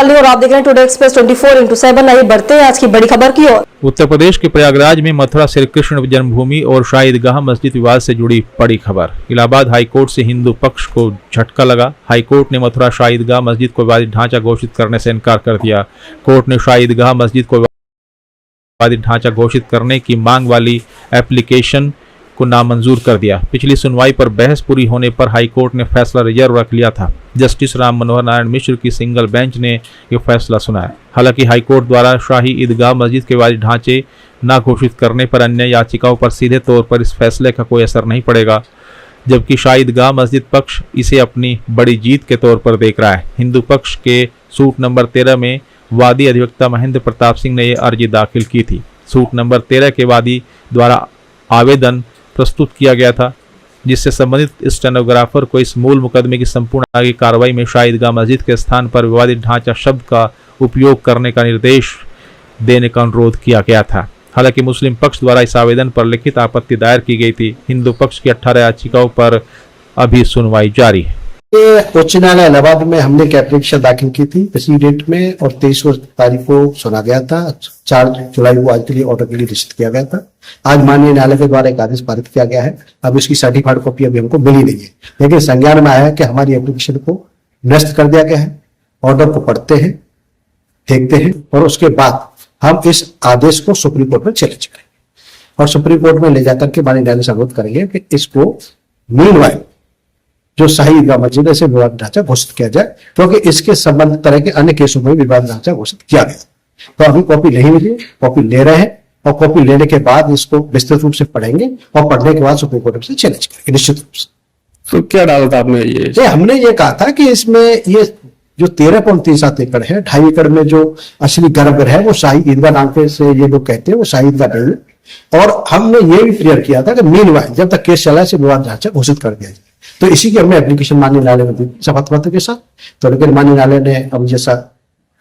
वैशाली और आप देख रहे हैं टुडे एक्सप्रेस 24/7। आइए बढ़ते हैं आज की बड़ी खबर की ओर। उत्तर प्रदेश के प्रयागराज में मथुरा श्री कृष्ण जन्मभूमि और शाही ईदगाह मस्जिद विवाद से जुड़ी बड़ी खबर। इलाहाबाद हाईकोर्ट से हिंदू पक्ष को झटका लगा। हाईकोर्ट ने मथुरा शाही ईदगाह मस्जिद को विवादित ढांचा घोषित करने से इनकार कर दिया। कोर्ट ने शाही ईदगाह मस्जिद को विवादित ढांचा घोषित करने की मांग वाली एप्लीकेशन को नामंजूर कर दिया। पिछली सुनवाई पर बहस पूरी होने पर हाईकोर्ट ने फैसला रिजर्व रख लिया था। जस्टिस राम मनोहर नारायण मिश्र की सिंगल बेंच ने यह फैसला सुनाया। हालांकि हाईकोर्ट द्वारा शाही ईदगाह मस्जिद के विवादित ढांचे न घोषित करने पर अन्य याचिकाओं पर सीधे तौर पर इस फैसले का कोई असर नहीं पड़ेगा, जबकि शाही ईदगाह मस्जिद पक्ष इसे अपनी बड़ी जीत के तौर पर देख रहा है। हिंदू पक्ष के सूट नंबर 13 में वादी अधिवक्ता महेंद्र प्रताप सिंह ने यह अर्जी दाखिल की थी। सूट नंबर 13 के वादी द्वारा आवेदन प्रस्तुत किया गया था, जिससे संबंधित स्टेनोग्राफर को इस मूल मुकदमे की संपूर्ण आगे कार्रवाई में शाही ईदगाह मस्जिद के स्थान पर विवादित ढांचा शब्द का उपयोग करने का निर्देश देने का अनुरोध किया गया था। हालांकि मुस्लिम पक्ष द्वारा इस आवेदन पर लिखित आपत्ति दायर की गई थी। हिंदू पक्ष की 18 याचिकाओं पर अभी सुनवाई जारी है। उच्च न्यायालय इलाहाबाद में हमने एक एप्लीकेशन दाखिल की थी इसी डेट में और 23 तारीख को सुना गया था। 4 जुलाई को आज के लिए ऑर्डर के लिए निश्चित किया गया था। आज माननीय न्यायालय के द्वारा एक आदेश पारित किया गया है। अब इसकी सर्टिफाइड कॉपी अभी हमको मिली नहीं है, लेकिन संज्ञान में आया है कि हमारी एप्लीकेशन को निरस्त कर दिया गया है। ऑर्डर को पढ़ते हैं, देखते हैं और उसके बाद हम इस आदेश को सुप्रीम कोर्ट में चैलेंज करेंगे और सुप्रीम कोर्ट में ले जाकर के माननीय न्यायालय से अनुरोध करेंगे कि इसको मीनवाइल जो शाही ईदगाह मस्जिद है विवाद ढांचा घोषित किया जाए, क्योंकि इसके संबंध तरह के अन्य केसों में विवाद ढांचा घोषित किया गया। तो अभी कॉपी नहीं मिली, कॉपी ले रहे हैं और कॉपी लेने के बाद इसको विस्तृत रूप से पढ़ेंगे और पढ़ने के बाद सुप्रीम कोर्ट से चैलेंज करेंगे निश्चित रूप से। तो क्या डाला था आपने? ये हमने ये कहा था कि इसमें ये जो 13.37 एकड़ है, 2.5 एकड़ में जो असली गर्भगृह है वो शाही ईदगाह नाम से ये लोग कहते हैं, वो शाही ईदगाह नहीं है। और हमने ये भी क्लियर किया था कि मीनवाइल जब तक केस चला है विवाद ढांचा घोषित कर दिया जाए। तो इसी की हमने एप्लीकेशन माननीय न्यायालय में दी शपथ पत्र के साथ। तो लेकिन माननीय न्यायालय ने अब जैसा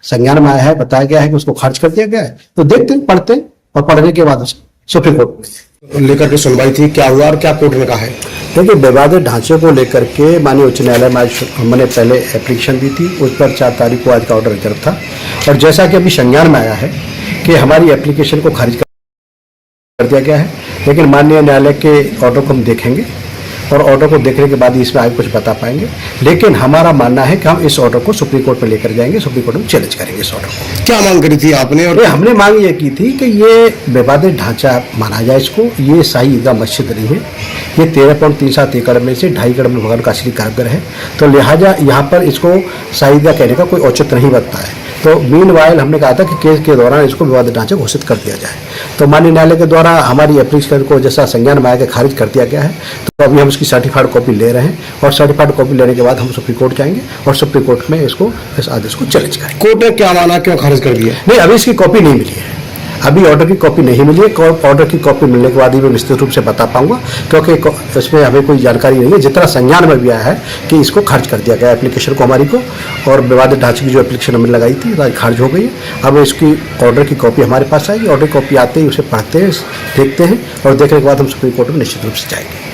संज्ञान में आया है, बताया गया है कि उसको खारिज कर दिया गया है। तो देखते हैं, पढ़ते हैं और पढ़ने के बाद सुप्रीम कोर्ट में लेकर के सुनवाई थी, क्या हुआ और क्या कोर्ट ने कहा है? देखिए, विवादित ढांचे को लेकर के माननीय उच्च न्यायालय में आज हमने पहले एप्लीकेशन दी थी, उस पर 4 तारीख को आज का ऑर्डर रिजर्व था। और जैसा कि अभी संज्ञान में आया है कि हमारी एप्लीकेशन को खारिज कर दिया गया है, लेकिन माननीय न्यायालय के ऑर्डर को हम देखेंगे और ऑर्डर को देखने के बाद इसमें आगे कुछ बता पाएंगे। लेकिन हमारा मानना है कि हम इस ऑर्डर को सुप्रीम कोर्ट में लेकर जाएंगे, सुप्रीम कोर्ट में चैलेंज करेंगे इस ऑर्डर को। क्या मांग करी थी आपने? और हमने मांग ये की थी कि ये विवादित ढांचा माना जाए इसको। ये शाही ईदगाह मस्जिद नहीं है, ये 13.37 एकड़ में से 2.5 एकड़ में भगवान का असली कारीगर है। तो लिहाजा यहाँ पर इसको शाही ईदगाह कहने का कोई औचित्य नहीं बनता है। तो मीनवाइल हमने कहा था कि केस के दौरान इसको विवादित ढांचा घोषित कर दिया जाए। तो माननीय न्यायालय के द्वारा हमारी एप्लीकेशन को जैसा संज्ञान में आया कि खारिज कर दिया गया है। तो अभी हम इसकी सर्टिफाइड कॉपी ले रहे हैं और सर्टिफाइड कॉपी लेने के बाद हम सुप्रीम कोर्ट जाएंगे और सुप्रीम कोर्ट में इस आदेश को चैलेंज करेंगे। कोर्ट ने क्या माना, क्यों खारिज कर दिया? नहीं, अभी इसकी कॉपी नहीं मिली है, अभी ऑर्डर की कॉपी नहीं मिली है। ऑर्डर की कॉपी मिलने के बाद ही मैं विस्तृत रूप से बता पाऊंगा, क्योंकि इसमें हमें कोई जानकारी नहीं है। जितना संज्ञान में भी आया है कि इसको खारिज कर दिया गया एप्लीकेशन को हमारी को, और विवादित ढांचे की जो एप्लीकेशन हमने लगाई थी आज खारिज हो गई है। अब इसकी ऑर्डर की कॉपी हमारे पास आएगी, ऑर्डर की कॉपी आते ही उसे पढ़ते हैं, देखते हैं और देखने के बाद हम सुप्रीम कोर्ट में निश्चित रूप से जाएंगे।